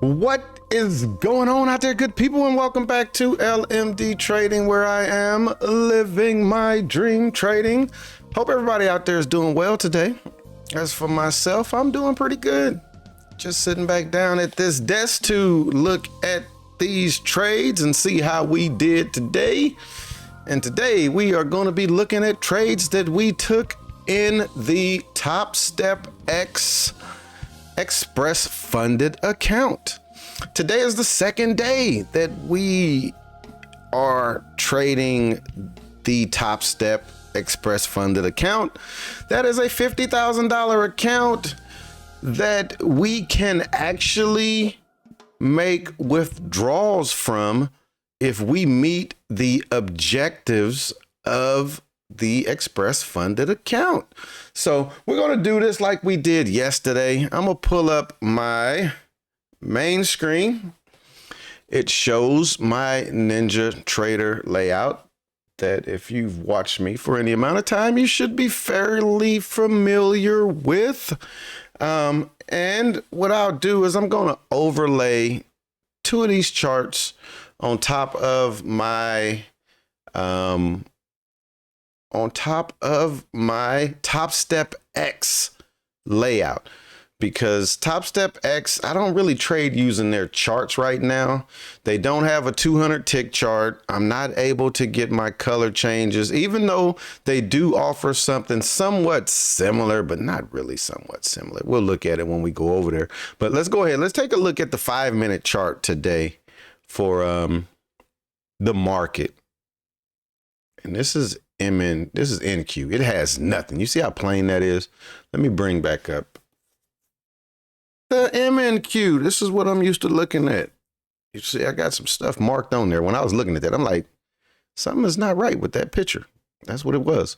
What is going on out there, good people, and welcome back to LMD Trading, where I am living my dream trading. Hope everybody out there is doing well today. As for myself, I'm doing pretty good. Just sitting back down at this desk to look at these trades and see how we did today. And today we are going to be looking at trades that we took in the TopstepX Express funded account. Today is the second day that we are trading the TopStep Express funded account. That is a $50,000 account that we can actually make withdrawals from if we meet the objectives of the Express funded account. So we're going to do this like we did yesterday. I'm going to pull up my main screen. It shows my Ninja Trader layout that if you've watched me for any amount of time, you should be fairly familiar with. And what I'll do is I'm going to overlay two of these charts on top of my TopstepX layout, because TopstepX, I don't really trade using their charts right now. They don't have a 200 tick chart. I'm not able to get my color changes, even though they do offer something somewhat similar, but not really somewhat similar. We'll look at it when we go over there. But let's go ahead. Let's take a look at the 5-minute chart today for the market. And this is NQ. It has nothing. You see how plain that is? Let me bring back up the MNQ. This is what I'm used to looking at. You see, I got some stuff marked on there. When I was looking at that, I'm like, something is not right with that picture. That's what it was.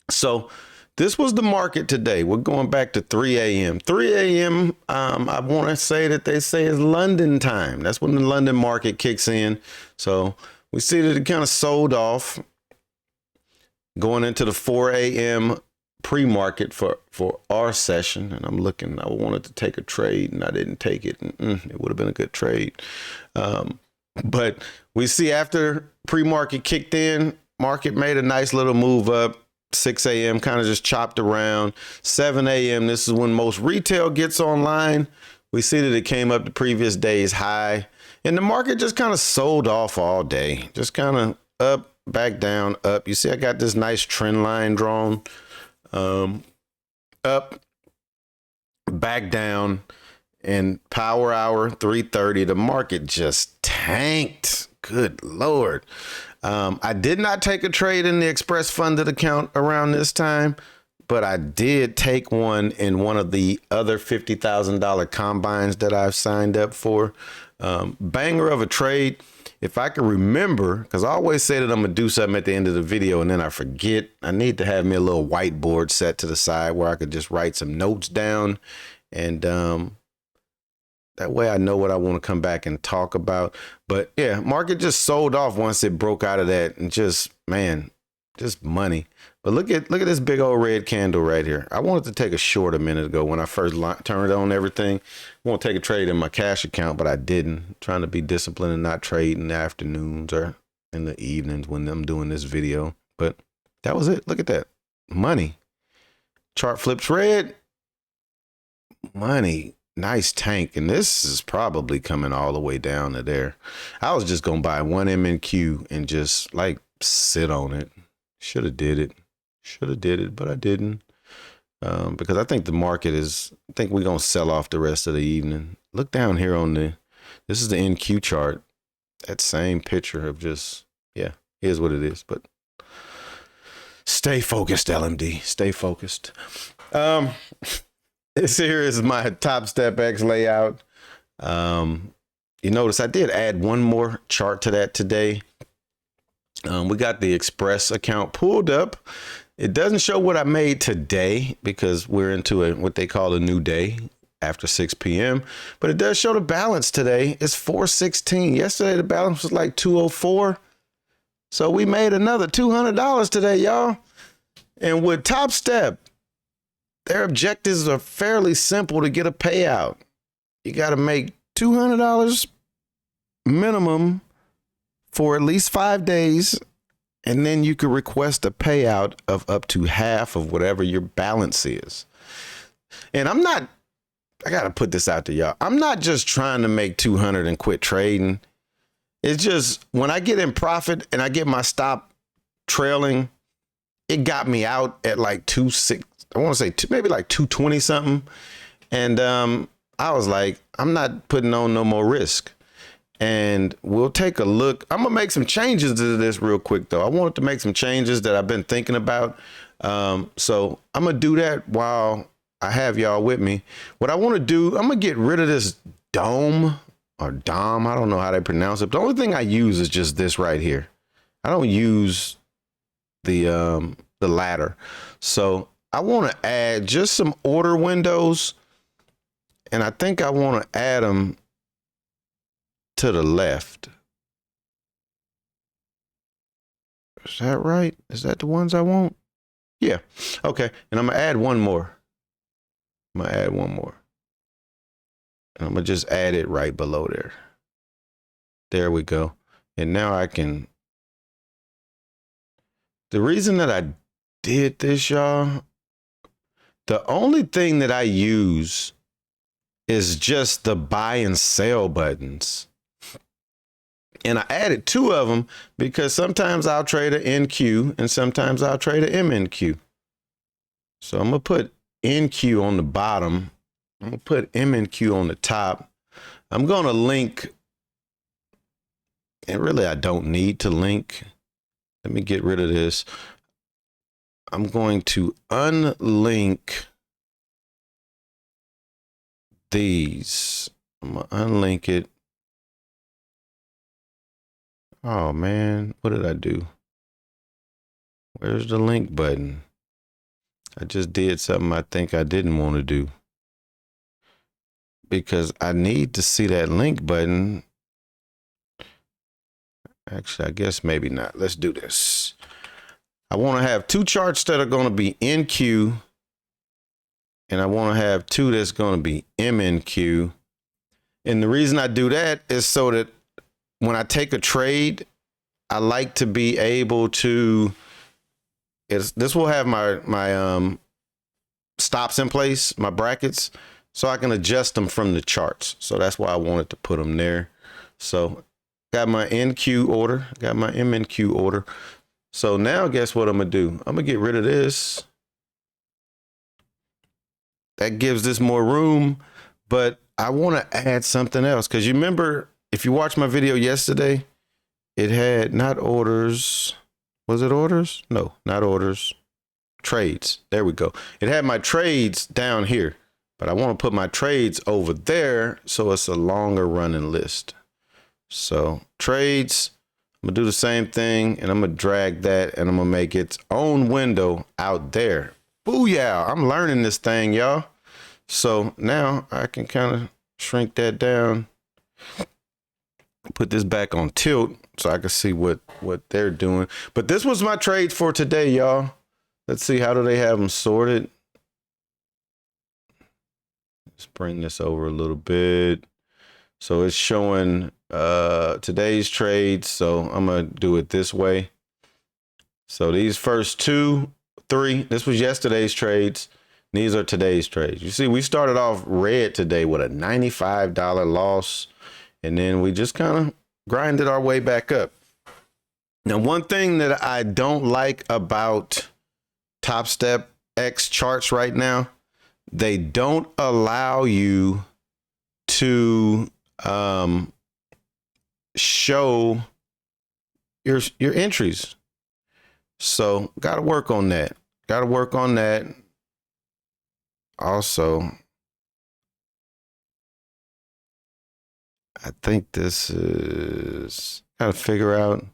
So this was the market today. We're going back to 3 a.m. 3 a.m. I want to say that they say is London time. That's when the London market kicks in. So we see that it kind of sold off going into the 4 a.m. pre-market for our session. And I'm looking, I wanted to take a trade and I didn't take it. It would have been a good trade. But we see after pre-market kicked in, market made a nice little move up. 6 a.m. kind of just chopped around. 7 a.m. This is when most retail gets online. We see that it came up the previous day's high, and the market just kind of sold off all day. Just kind of up, back down, up. You see, I got this nice trend line drawn. Up, back down, and power hour 3:30. The market just tanked. Good Lord. I did not take a trade in the Express funded account around this time, but I did take one in one of the other $50,000 combines that I've signed up for. Banger of a trade. If I can remember, because I always say that I'm going to do something at the end of the video and then I forget. I need to have me a little whiteboard set to the side where I could just write some notes down. And that way I know what I want to come back and talk about. But yeah, market just sold off once it broke out of that, and just, man, just money. But look at this big old red candle right here. I wanted to take a short a minute ago when I first turned on everything. I want to take a trade in my cash account, but I didn't. I'm trying to be disciplined and not trade in the afternoons or in the evenings when I'm doing this video. But that was it. Look at that. Money. Chart flips red. Money. Nice tank. And this is probably coming all the way down to there. I was just going to buy one MNQ and just like sit on it. Should have did it. But I didn't. Because I think the market is, I think we're going to sell off the rest of the evening. Look down here on this is the NQ chart. That same picture of just, yeah, here's what it is. But stay focused, LMD. Stay focused. This here is my TopstepX layout. You notice I did add one more chart to that today. We got the Express account pulled up. It doesn't show what I made today because we're into what they call a new day after 6 p.m. But it does show the balance today. It's 416. Yesterday, the balance was like 204. So we made another $200 today, y'all. And with TopStep, their objectives are fairly simple to get a payout. You got to make $200 minimum for at least 5 days. And then you could request a payout of up to half of whatever your balance is. And I got to put this out to y'all. I'm not just trying to make 200 and quit trading. It's just when I get in profit and I get my stop trailing, it got me out at like 2.6. I want to say maybe like 220 something. And I was like, I'm not putting on no more risk. And we'll take a look. I'm going to make some changes to this real quick, though. I wanted to make some changes that I've been thinking about. So I'm going to do that while I have y'all with me. What I want to do, I'm going to get rid of this dome or dom. I don't know how they pronounce it. The only thing I use is just this right here. I don't use the ladder. So I want to add just some order windows. And I think I want to add them to the left. Is that right? Is that the ones I want? Yeah. Okay. And I'm going to add one more. And I'm going to just add it right below there. There we go. And now I can. The reason that I did this, y'all, the only thing that I use is just the buy and sell buttons. And I added 2 of them because sometimes I'll trade an NQ and sometimes I'll trade an MNQ. So I'm going to put NQ on the bottom. I'm going to put MNQ on the top. I'm going to link. And really, I don't need to link. Let me get rid of this. I'm going to unlink these. I'm going to unlink it. Oh man, what did I do? Where's the link button? I just did something I think I didn't want to do. Because I need to see that link button. Actually, I guess maybe not. Let's do this. I want to have 2 charts that are going to be NQ. And I want to have 2 that's going to be MNQ. And the reason I do that is so that when I take a trade, I like to be able to, this will have my stops in place, my brackets, so I can adjust them from the charts. So that's why I wanted to put them there. So got my NQ order, got my MNQ order. So now guess what I'm going to do? I'm going to get rid of this. That gives this more room, but I want to add something else. Because you remember, if you watched my video yesterday, it had not orders. Was it orders? No, not orders. Trades. There we go. It had my trades down here, but I want to put my trades over there so it's a longer running list. So trades, I'm going to do the same thing, and I'm going to drag that, and I'm going to make its own window out there. Booyah. I'm learning this thing, y'all. So now I can kind of shrink that down. Put this back on tilt so I can see what they're doing. But this was my trades for today, y'all. Let's see, how do they have them sorted? Let's bring this over a little bit. So it's showing today's trades. So I'm going to do it this way. So these first 2, 3, this was yesterday's trades. These are today's trades. You see, we started off red today with a $95 loss. And then we just kind of grinded our way back up. Now, one thing that I don't like about TopstepX charts right now, they don't allow you to show your entries. So got to work on that. Also, I think this is gotta figure out,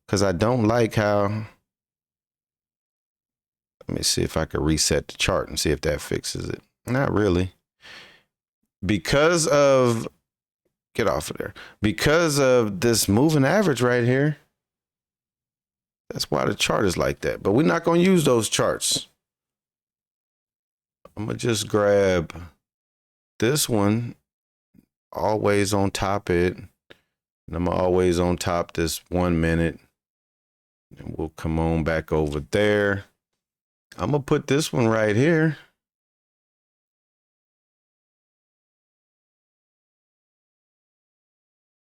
because I don't like how. Let me see if I can reset the chart and see if that fixes it. Not really. Because of, get off of there. Because of this moving average right here. That's why the chart is like that. But we're not going to use those charts. I'm going to just grab this one always on top it. And I'm always on top this 1 minute. And we'll come on back over there. I'm going to put this one right here.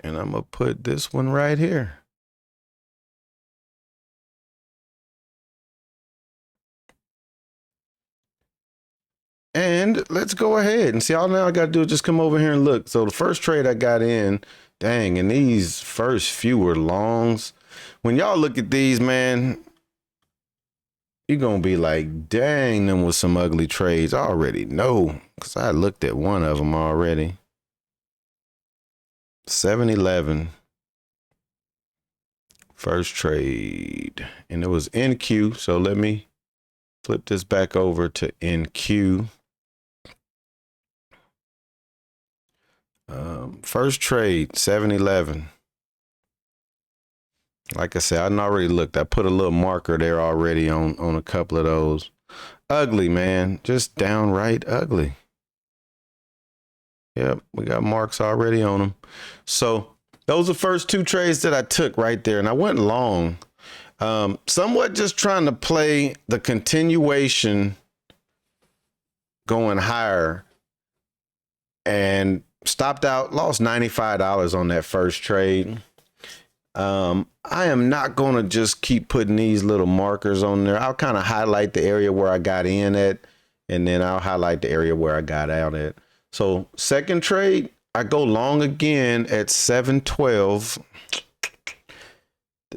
And I'm going to put this one right here. And let's go ahead and see. All now I got to do is just come over here and look. So the first trade I got in, dang, and these first few were longs. When y'all look at these, man, you're going to be like, dang, them was some ugly trades. I already know because I looked at one of them already. 7-11. First trade. And it was NQ. So let me flip this back over to NQ. First trade, 7-11. Like I said, I already looked. I put a little marker there already on a couple of those. Ugly, man. Just downright ugly. Yep, we got marks already on them. So those are the first two trades that I took right there. And I went long. Somewhat just trying to play the continuation going higher. And stopped out, lost $95 on that first trade. I am not going to just keep putting these little markers on there. I'll kind of highlight the area where I got in at, and then I'll highlight the area where I got out at. So second trade, I go long again at 712.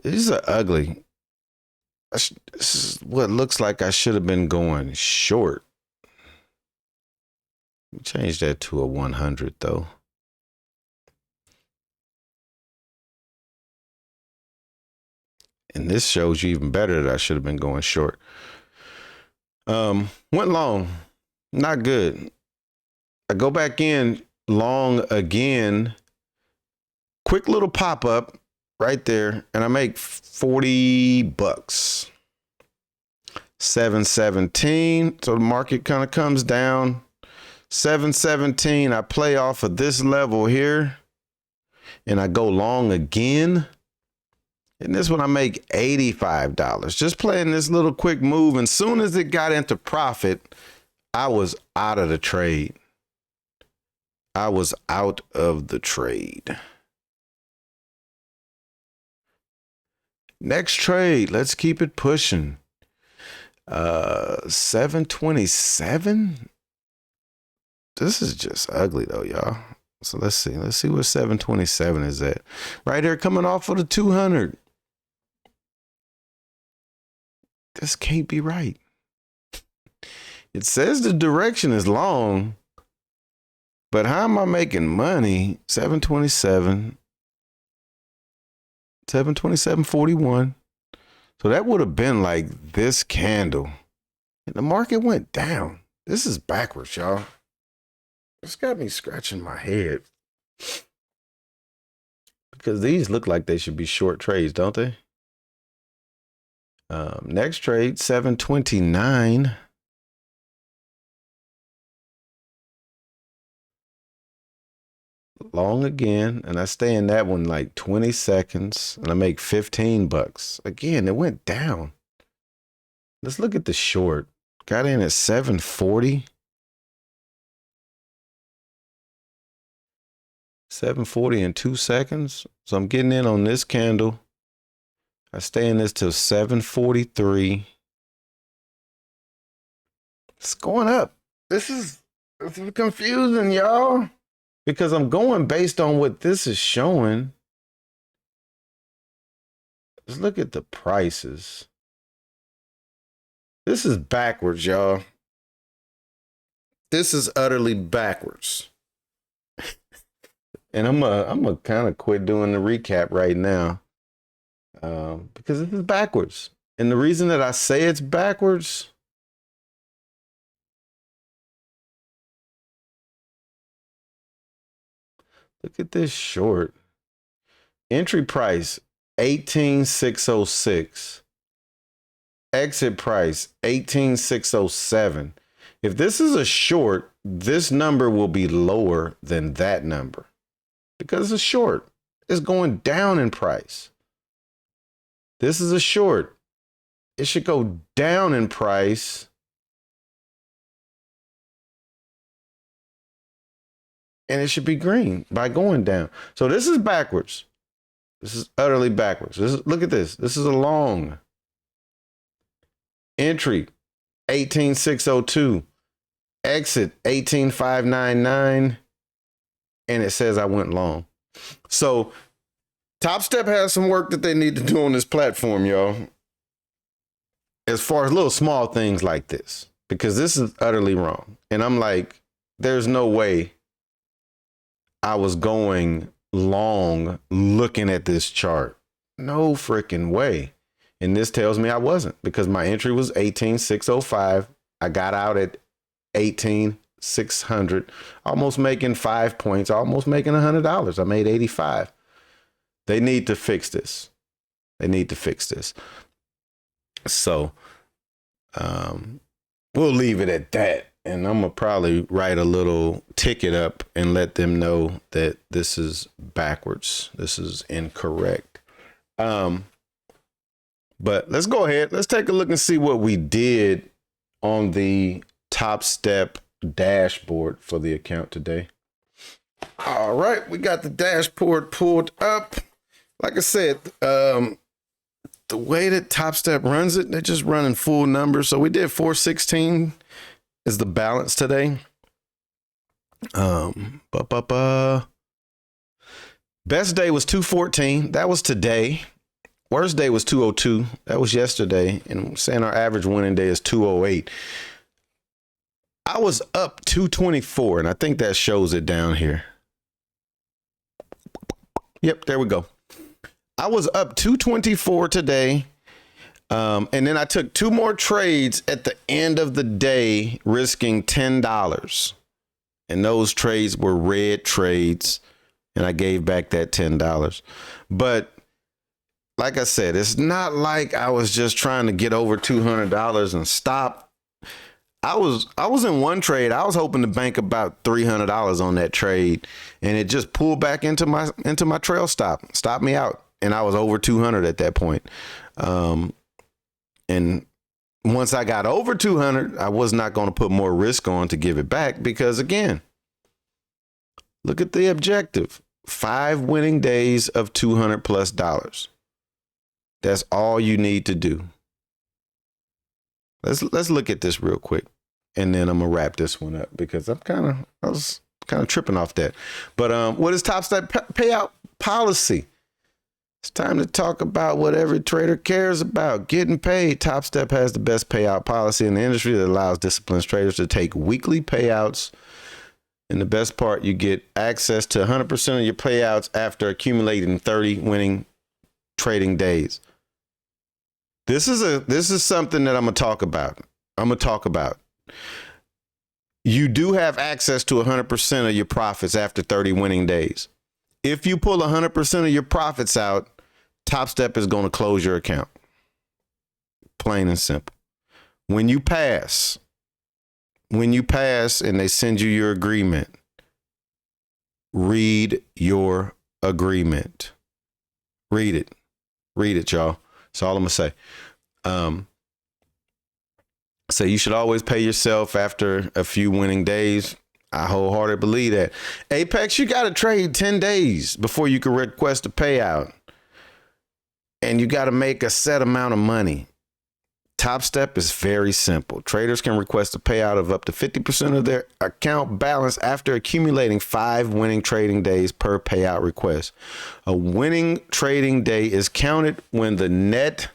These are ugly. This is what looks like I should have been going short. Change that to a 100 though. And this shows you even better that I should have been going short. Went long, not good. I go back in long again. Quick little pop up right there, and I make 40 bucks. 717. So the market kind of comes down. 717, I play off of this level here and I go long again. And this one I make $85 just playing this little quick move. And soon as it got into profit, I was out of the trade. I was out of the trade. Next trade, let's keep it pushing. 727. This is just ugly though, y'all. So let's see where 727 is at. Right here coming off of the 200. This can't be right. It says the direction is long, but how am I making money? 727, 727.41. So that would have been like this candle. And the market went down. This is backwards, y'all. It's got me scratching my head. Because these look like they should be short trades, don't they? Next trade, 729. Long again, and I stay in that one like 20 seconds, and I make 15 bucks. Again, it went down. Let's look at the short. Got in at 740. 740 in 2 seconds. So I'm getting in on this candle. I stay in this till 743. It's going up. This is confusing, y'all. Because I'm going based on what this is showing. Let's look at the prices. This is backwards, y'all. This is utterly backwards. And I'm gonna kind of quit doing the recap right now. Because this is backwards. And the reason that I say it's backwards, look at this short. Entry price, 18,606. Exit price, 18,607. If this is a short, this number will be lower than that number. because it's a short. It's going down in price. This is a short. It should go down in price. And it should be green by going down. So this is backwards. This is utterly backwards. Look at this. This is a long entry, 18,602. Exit, 18,599. And it says I went long. So Top Step has some work that they need to do on this platform, y'all. As far as little small things like this, because this is utterly wrong. And I'm like, there's no way I was going long looking at this chart. No freaking way. And this tells me I wasn't, because my entry was 18,605. I got out at 18,600, almost making 5 points, almost making $100. I made 85. They need to fix this. They need to fix this. So we'll leave it at that. And I'm going to probably write a little ticket up and let them know that this is backwards. This is incorrect. But let's go ahead. Let's take a look and see what we did on the Top Step dashboard for the account today. All right. We got the dashboard pulled up. Like I said, the way that Top Step runs it, they're just running full numbers. So we did 416 is the balance today. Best day was 214. That was today. Worst day was 202. That was yesterday. And I'm saying our average winning day is 208. I was up 224, and I think that shows it down here. Yep, there we go. I was up 224 today. And then I took 2 more trades at the end of the day, risking $10. And those trades were red trades. And I gave back that $10. But like I said, it's not like I was just trying to get over $200 and stop. I was in one trade. I was hoping to bank about $300 on that trade. And it just pulled back into my trail stop, stopped me out. And I was over 200 at that point. And once I got over 200, I was not going to put more risk on to give it back, because again, look at the objective, 5 winning days of $200+. That's all you need to do. Let's look at this real quick, and then I'm gonna wrap this one up, because I was kind of tripping off that. But what is Top Step payout policy? It's time to talk about what every trader cares about, getting paid. Top Step has the best payout policy in the industry that allows disciplined traders to take weekly payouts. And the best part, you get access to 100% of your payouts after accumulating 30 winning trading days. This is something that I'm going to talk about. You do have access to 100% of your profits after 30 winning days. If you pull 100% of your profits out, Top Step is going to close your account. Plain and simple. When you pass and they send you your agreement, read your agreement. Read it, y'all. That's all I'm going to say. So you should always pay yourself after a few winning days. I wholeheartedly believe that. Apex, you got to trade 10 days before you can request a payout. And you got to make a set amount of money. Top Step is very simple. Traders can request a payout of up to 50% of their account balance after accumulating 5 winning trading days per payout request. A winning trading day is counted when the net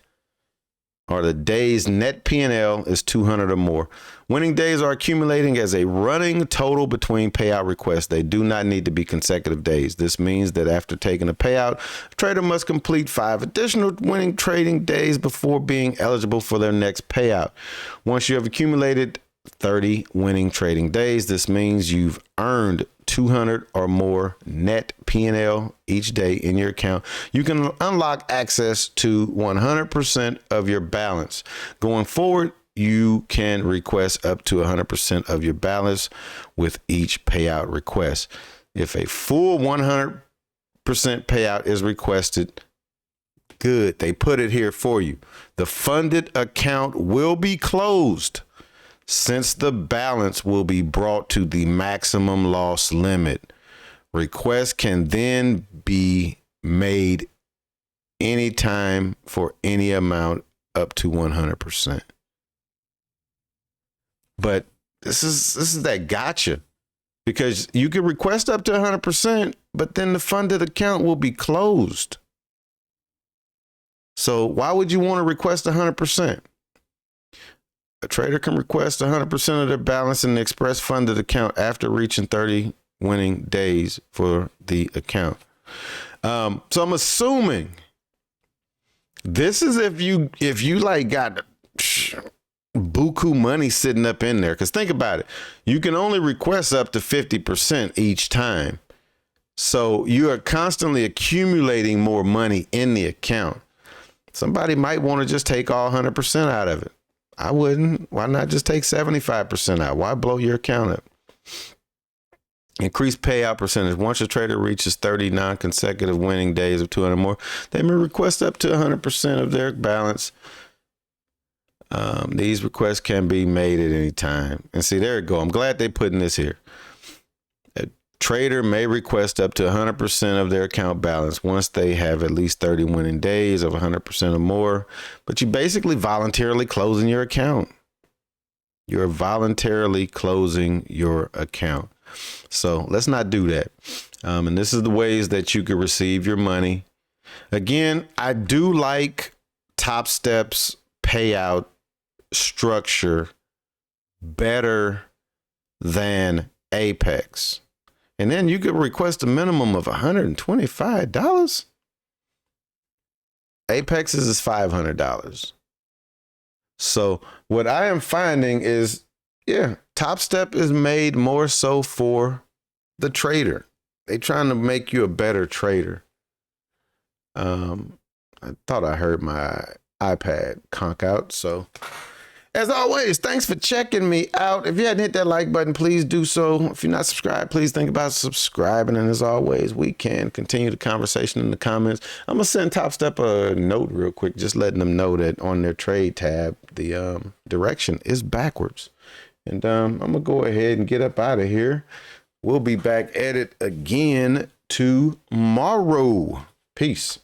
or the day's net P&L is 200 or more. Winning days are accumulating as a running total between payout requests. They do not need to be consecutive days. This means that after taking a payout, a trader must complete 5 additional winning trading days before being eligible for their next payout. Once you have accumulated 30 winning trading days, this means you've earned 200 or more net P&L each day in your account. You can unlock access to 100% of your balance. Going forward, you can request up to 100% of your balance with each payout request. If a full 100% payout is requested. Good. They put it here for you. The funded account will be closed since the balance will be brought to the maximum loss limit. Requests can then be made anytime for any amount up to 100%. But this is that gotcha, because you can request up to 100%, but then the funded account will be closed. So why would you want to request 100%? A trader can request 100% of their balance in the express funded account after reaching 30 winning days for the account. So I'm assuming this is if you like got buku money sitting up in there. Because think about it. You can only request up to 50% each time. So you are constantly accumulating more money in the account. Somebody might want to just take all 100% out of it. I wouldn't. Why not just take 75% out? Why blow your account up? Increased payout percentage. Once a trader reaches 30 non-consecutive winning days of 200 more, they may request up to 100% of their balance. These requests can be made at any time. And see, there you go. I'm glad they putting this here. A trader may request up to 100% of their account balance once they have at least 30 winning days of 100% or more. But you basically voluntarily closing your account. You're voluntarily closing your account. So let's not do that. And this is the ways that you can receive your money. Again, I do like TopStep's payout structure better than Apex. And then you could request a minimum of $125. Apex's is $500. So what I am finding is, yeah, TopStep is made more so for the trader. They trying to make you a better trader. I thought I heard my iPad conk out. So as always, thanks for checking me out. If you hadn't hit that like button, please do so. If you're not subscribed, please think about subscribing. And as always, we can continue the conversation in the comments. I'm going to send TopStep a note real quick, just letting them know that on their trade tab, the direction is backwards. And I'm going to go ahead and get up out of here. We'll be back at it again tomorrow. Peace.